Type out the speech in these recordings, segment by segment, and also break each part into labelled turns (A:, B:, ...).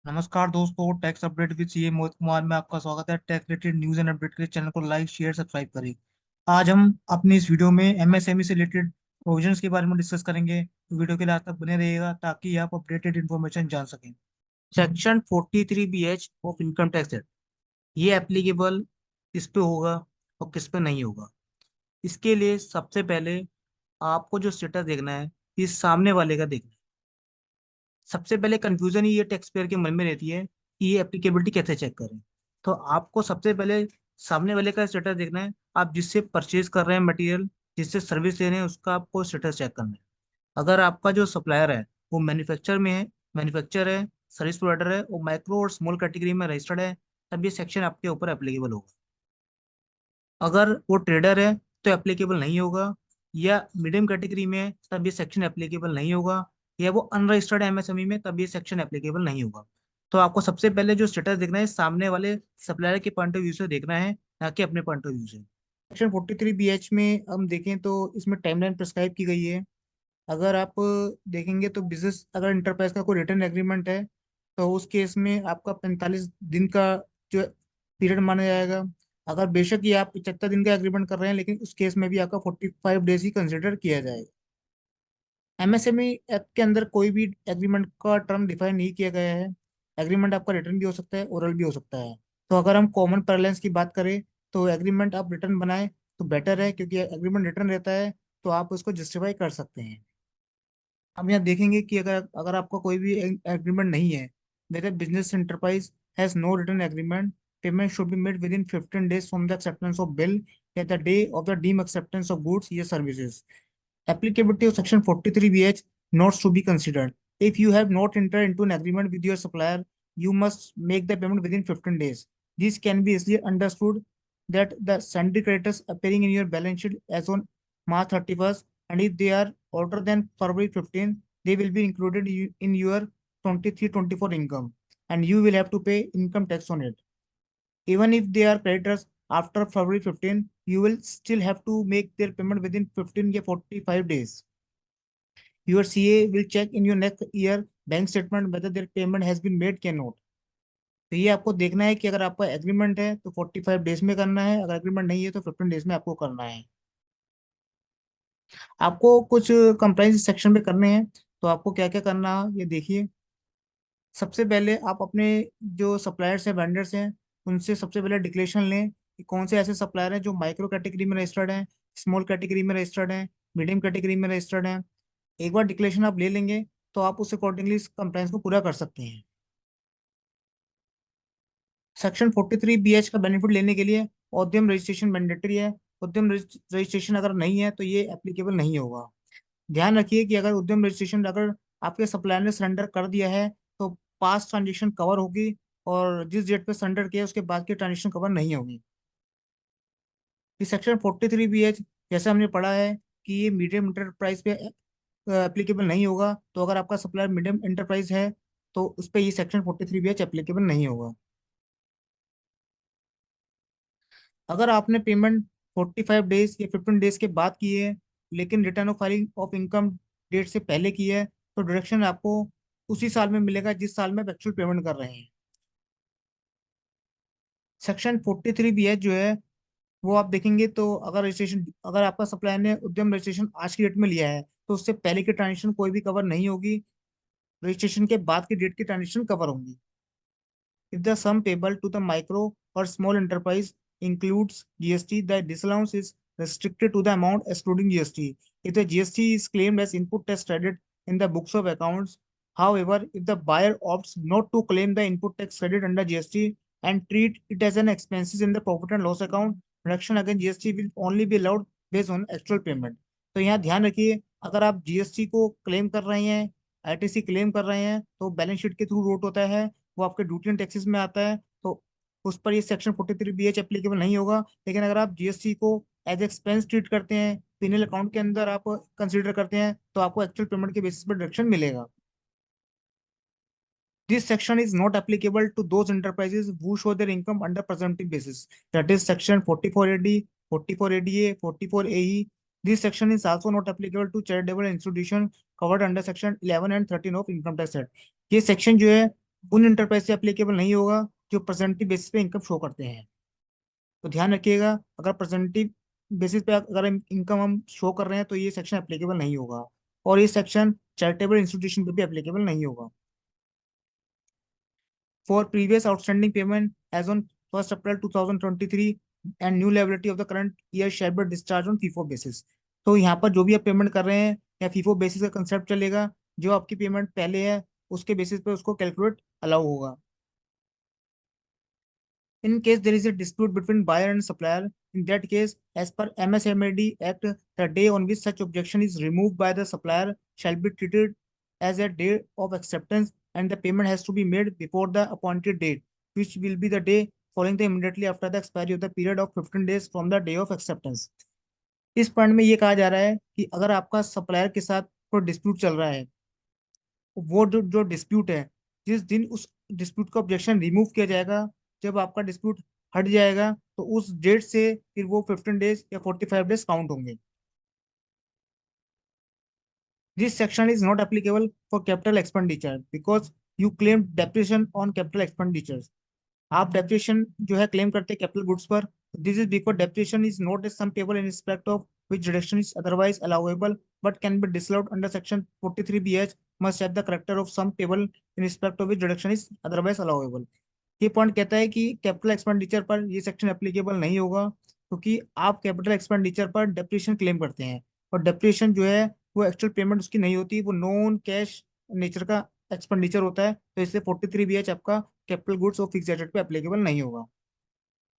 A: नमस्कार दोस्तों, tax update with CA Mohit Kumar में आपका स्वागत है। Tax related news and update के लिए चैनल को लाइक शेयर सब्सक्राइब करें। आज हम अपनी इस वीडियो में एमएसएमई से रिलेटेड प्रोविजंस के बारे में डिस्कस करेंगे, तो वीडियो के लास्ट तक बने रहिएगा ताकि आप अपडेटेड इन्फॉर्मेशन जान सकें। Section 43BH of income tax act, ये एप्लीकेबल किस पे होगा और किस पे नहीं होगा। इसके लिए सबसे पहले आपको जो स्टेटस देखना है, ये सामने वाले का देखना है। सबसे पहले कंफ्यूजन ही ये टैक्स पेयर के मन में रहती है कि ये एप्लीकेबिलिटी कैसे चेक करें। तो आपको सबसे पहले सामने वाले का स्टेटस देखना है। आप जिससे परचेज कर रहे हैं मटेरियल, जिससे सर्विस ले रहे हैं, उसका आपको स्टेटस चेक करना है। अगर आपका जो सप्लायर है वो मैन्युफैक्चर है, सर्विस प्रोवाइडर है, वो माइक्रो और स्मॉल कैटेगरी में रजिस्टर्ड है, तब ये सेक्शन आपके ऊपर एप्लीकेबल होगा। अगर वो ट्रेडर है तो एप्लीकेबल नहीं होगा, या मीडियम कैटेगरी में है तब ये सेक्शन एप्लीकेबल नहीं होगा, या वो अनरजिस्टर्ड एमएसएमई में तब ये सेक्शन एप्लीकेबल नहीं होगा। तो आपको सबसे पहले जो स्टेटस देखना है सामने वाले सप्लायर के पॉइंट ऑफ व्यू से देखना है, ना कि अपने पॉइंट ऑफ व्यू से। सेक्शन 43BH में हम देखें तो इसमें टाइमलाइन प्रिस्क्राइब की गई है। अगर आप देखेंगे तो बिजनेस अगर इंटरप्राइज का कोई रिटर्न एग्रीमेंट है तो उस केस में आपका 45 दिन का जो पीरियड माना जाएगा। अगर बेशक ये आप 75 दिन का एग्रीमेंट कर रहे हैं, लेकिन उस केस में भी आपका 45 डेज ही कंसिडर किया जाएगा। एमएसएमई एक्ट के अंदर कोई भी एग्रीमेंट का टर्म डिफाइन नहीं किया गया है। एग्रीमेंट आपका रिटर्न भी हो सकता है, ओरल भी हो सकता है। तो अगर हम कॉमन पैरेलल्स की बात करें तो एग्रीमेंट आप रिटर्न बनाए तो बेटर है, क्योंकि एग्रीमेंट रिटर्न रहता है तो आप उसको जस्टिफाई कर सकते हैं। हम यहाँ देखेंगे कि अगर अगर आपका कोई भी एग्रीमेंट नहीं है, whether business enterprise has no written agreement, payment should be made within 15 days from the acceptance of bill at the day of the deemed acceptance of goods or services. Applicability of Section 43BH notes to be considered. If you have not entered into an agreement with your supplier, you must make the payment within 15 days. This can be easily understood that the sundry creditors appearing in your balance sheet as on March 31st, and if they are older than February 15th, they will be included in your 23-24 income, and you will have to pay income tax on it. Even if they are creditors after February 15, you will still have to make their payment within 15 to 45 days. Your CA will check in your next year bank statement whether their payment has been made or not. तो ये आपको देखना है कि अगर आपका agreement है तो 45 डेज में करना है, अगर एग्रीमेंट नहीं है तो 15 डेज में आपको करना है। आपको कुछ कंप्लाइंस सेक्शन में करने हैं, तो आपको क्या क्या करना है ये देखिए। सबसे पहले आप अपने जो सप्लायर्स हैं, वेंडर्स हैं, उनसे सबसे पहले डिक्लेरेशन लें कि कौन से ऐसे सप्लायर हैं जो माइक्रो कैटेगरी में रजिस्टर्ड हैं, स्मॉल कैटेगरी में रजिस्टर्ड हैं, मीडियम कैटेगरी में रजिस्टर्ड हैं। एक बार डिक्लेरेशन आप ले लेंगे तो आप उस अकॉर्डिंगली इस कंप्लायंस को पूरा कर सकते हैं। सेक्शन 43BH का बेनिफिट लेने के लिए उद्यम रजिस्ट्रेशन मैंडेटरी है। उद्यम रजिस्ट्रेशन अगर नहीं है तो ये एप्लीकेबल नहीं होगा। ध्यान रखिए कि अगर उद्यम रजिस्ट्रेशन अगर आपके सप्लायर ने सरेंडर कर दिया है तो पास्ट ट्रांजेक्शन कवर होगी, और जिस डेट पे सरेंडर किया उसके बाद की ट्रांजेक्शन कवर नहीं होगी। इस सेक्शन 43BH जैसे हमने पढ़ा है कि ये मीडियम इंटरप्राइज पे एप्लीकेबल नहीं होगा। तो अगर आपका सप्लायर मीडियम इंटरप्राइज है तो उस पर ये सेक्शन 43BH एप्लीकेबल नहीं होगा। अगर आपने पेमेंट 45 डेज या 15 डेज के बाद की है, लेकिन return of filing of income date से पहले की है, तो डिडक्शन आपको उसी साल में मिलेगा जिस साल में आप एक्चुअल पेमेंट कर रहे हैं। सेक्शन 43BH जो है वो आप देखेंगे तो अगर आपका सप्लायर ने उद्यम रजिस्ट्रेशन आज की डेट में लिया है तो उससे पहले की ट्रांजेक्शन कोई भी कवर नहीं होगी, रजिस्ट्रेशन के बाद की डेट की ट्रांजेक्शन कवर होंगी। If the sum payable to the micro or small enterprise includes GST, the disallowance is restricted to the amount excluding GST. If the GST is claimed as input tax credit in the books of accounts, however, if the buyer opts not to claim the input tax credit under GST and treat it as an expenses in the profit and loss account, reduction against GST will only be allowed based on actual payment. तो यहाँ ध्यान रखिए, अगर आप GST को claim कर रहे हैं, आईटीसी क्लेम कर रहे हैं, तो बैलेंस शीट के थ्रू रोट होता है, वो आपके ड्यूटी एंड टैक्सेस में आता है, तो उस पर ये सेक्शन 43BH एप्लीकेबल नहीं होगा। लेकिन अगर आप जीएसटी को एज एक्सपेंस ट्रीट करते हैं, पीनल अकाउंट के अंदर आप कंसीडर करते हैं, तो आपको एक्चुअल पेमेंट के बेसिस पर डिडक्शन मिलेगा। This section is not applicable to those enterprises who show their income under presumptive basis. That is section 44AD, 44ADA, 44AE. This section is also not applicable to charitable institutions covered under section 11 and 13 of Income Tax Act. ये section जो है उन enterprise से applicable नहीं होगा जो percentage basis पे income show करते हैं। तो ध्यान रखिएगा, अगर परसेंटेज बेसिस पे अगर इनकम हम शो कर रहे हैं तो ये सेक्शन एप्लीकेबल नहीं होगा। और ये सेक्शन चैरिटेबल इंस्टीट्यूशन पे भी एप्लीकेबल नहीं होगा। For previous outstanding payment as on 1st April 2023 and new liability of the current year shall be discharged on FIFO basis। तो यहाँ पर जो भी आप पेमेंट कर रहे हैं या FIFO बेसिस का कंसेप्ट चलेगा। जो आपकी पेमेंट पहले है उसके बेसिस पे उसको कैलकुलेट अलाउ होगा। In case there is a dispute between buyer and supplier, in that case, as per MSMAD Act, the day on which such objection is removed by the supplier shall be treated as a day of acceptance, and the payment has to be made before the appointed date, which will be the day following the immediately after the expiry of the period of 15 days from the day of acceptance। इस point में ये कहा जा रहा है कि अगर आपका सप्लायर के साथ कोई डिस्प्यूट चल रहा है, वो जो डिस्प्यूट है, जिस दिन उस डिस्प्यूट का ऑब्जेक्शन रिमूव किया जाएगा, जब आपका डिस्प्यूट हट जाएगा, तो उस डेट से फिर वो 15 डेज या 45 डेज काउंट होंगे। This section is not applicable for capital expenditure because you claim depreciation on capital expenditure. आप डेप्रिसिएशन जो है क्लेम करते हैं कैपिटल गुड्स पर। This is because depreciation is not a sum payable in respect of which reduction is otherwise allowable but can be disallowed under section 43BH must have the character of sum payable in respect of which reduction is otherwise allowable। ये point कहता है कि capital expenditure पर ये section applicable नहीं होगा क्योंकि आप कैपिटल एक्सपेंडिचर पर डेप्रिसिएशन क्लेम करते हैं। और डेप्रिसिएशन जो है वो एक्चुअल पेमेंट उसकी नहीं होती, वो नॉन कैश नेचर का एक्सपेंडिचर होता है। तो इसलिए 43BH आपका कैपिटल गुड्स और फिक्स एसेट पे एप्लीकेबल नहीं होगा।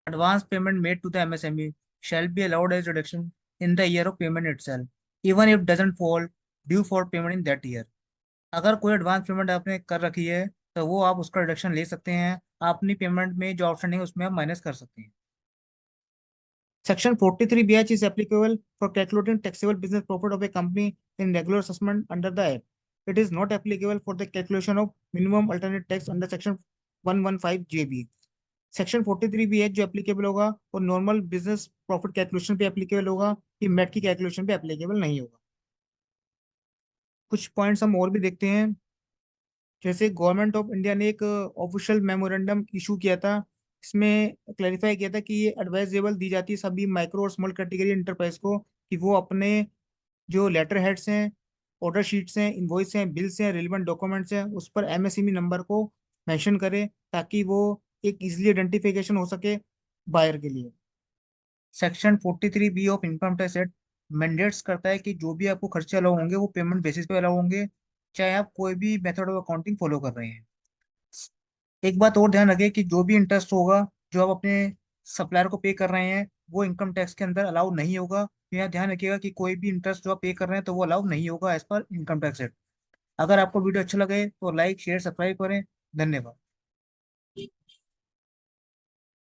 A: Advance payment made to the MSME shall be allowed as reduction in the year of payment itself, even if doesn't fall due for payment in that year। अगर कोई advance payment आपने कर रखी है तो वो आप उसका रिडक्शन ले सकते हैं। आप अपनी पेमेंट में जो आउटस्टैंडिंग है उसमें आप माइनस कर सकते हैं। Section 43BH is applicable for calculating taxable business profit of a company in regular assessment under the Act. It is not applicable for the calculation of minimum alternate tax under Section 115JB। Section 43BH जो applicable होगा वो normal business profit calculation पे applicable होगा, ये met की calculation पे applicable नहीं होगा। कुछ पॉइंट्स हम और भी देखते हैं। जैसे गवर्नमेंट ऑफ इंडिया ने एक ऑफिशियल मेमोरेंडम इशू किया था। इसमें क्लैरिफाई किया था कि ये एडवाइजेबल दी जाती है सभी माइक्रो और स्मॉल कैटेगरी इंटरप्राइज को कि वो अपने जो लेटर हेड्स हैं, ऑर्डर शीट्स हैं, इनवॉइस हैं, बिल्स हैं, रिलेवेंट डॉक्यूमेंट्स हैं, उस पर एमएसएमई नंबर को मेंशन करें ताकि वो एक इजीली आइडेंटिफिकेशन हो सके बायर के लिए। Section 43B of income tax act mandates करता है कि जो भी आपको खर्चे अलाउ होंगे वो पेमेंट बेसिस पे अलाउ होंगे, चाहे आप कोई भी मेथड ऑफ अकाउंटिंग फॉलो कर रहे हैं। एक बात और ध्यान रखें कि जो भी इंटरेस्ट होगा जो आप अपने सप्लायर को पे कर रहे हैं वो इनकम टैक्स के अंदर अलाउ नहीं होगा। तो यहाँ ध्यान रखिएगा कि कोई भी इंटरेस्ट जो आप पे कर रहे हैं तो वो अलाउ नहीं होगा as per income tax act. अगर आपको वीडियो अच्छा लगे तो लाइक शेयर सब्सक्राइब करें। धन्यवाद।